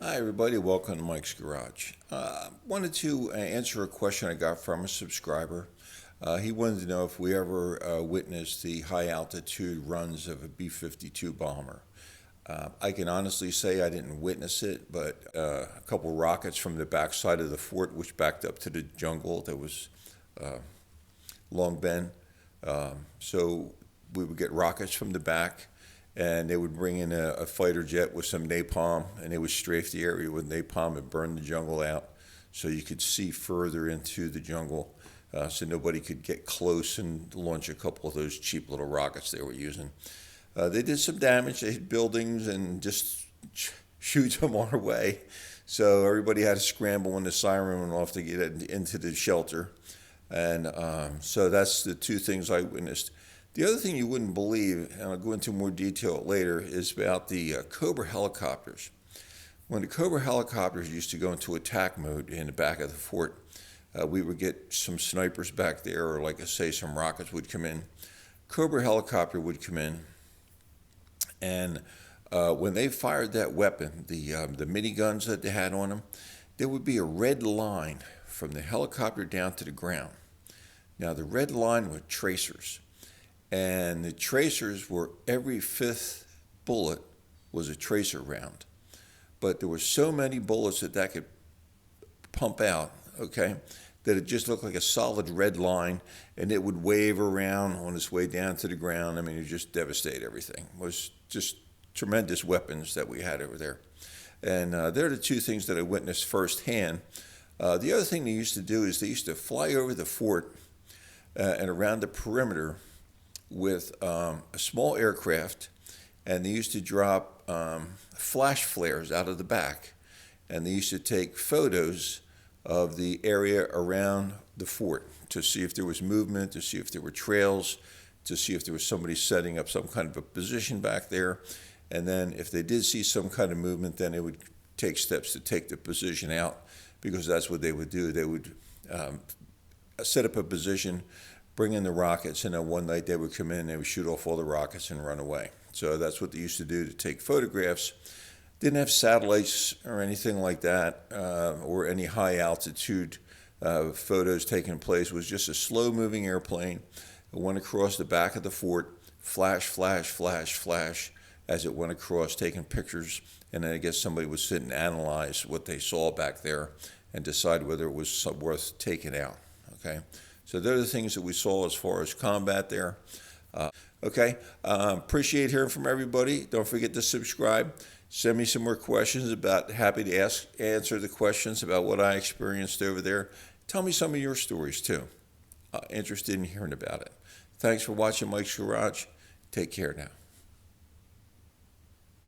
Hi, everybody. Welcome to Mike's Garage. Wanted to answer a question I got from a subscriber. He wanted to know if we ever witnessed the high altitude runs of a B 52 bomber. I can honestly say I didn't witness it, but a couple rockets from the backside of the fort, which backed up to the jungle that was Long Bend. So we would get rockets from the back, and they would bring in a fighter jet with some napalm, and they would strafe the area with napalm and burn the jungle out, so you could see further into the jungle, so nobody could get close and launch a couple of those cheap little rockets they were using. They did some damage. They hit buildings and just shoot them on our way. So everybody had to scramble when the siren went off to get into the shelter. And so that's the two things I witnessed. The other thing you wouldn't believe, and I'll go into more detail later, is about the Cobra helicopters. When the Cobra helicopters used to go into attack mode in the back of the fort, we would get some snipers back there, or like I say, some rockets would come in. Cobra helicopter would come in, and when they fired that weapon, the miniguns that they had on them, there would be a red line from the helicopter down to the ground. Now, the red line were tracers, and the tracers were every fifth bullet was a tracer round. But there were so many bullets that could pump out, okay, that it just looked like a solid red line, and it would wave around on its way down to the ground. I mean, it would just devastate everything. It was just tremendous weapons that we had over there. And they're the two things that I witnessed firsthand. The other thing they used to do is they used to fly over the fort and around the perimeter with a small aircraft, and they used to drop flash flares out of the back, and they used to take photos of the area around the fort to see if there was movement, to see if there were trails, to see if there was somebody setting up some kind of a position back there. And then if they did see some kind of movement, then they would take steps to take the position out, because that's what they would do. They would set up a position, bring in the rockets, and then one night they would come in, they would shoot off all the rockets and run away. So that's what they used to do to take photographs. Didn't have satellites or anything like that, or any high altitude photos taking place. It was just a slow moving airplane. It went across the back of the fort, flash, flash, flash, flash, as it went across, taking pictures. And then I guess somebody would sit and analyze what they saw back there and decide whether it was worth taking out. Okay, so those are the things that we saw as far as combat there. Appreciate hearing from everybody. Don't forget to subscribe. Send me some more questions happy to answer the questions about what I experienced over there. Tell me some of your stories too. Interested in hearing about it. Thanks for watching Mike's Garage. Take care now.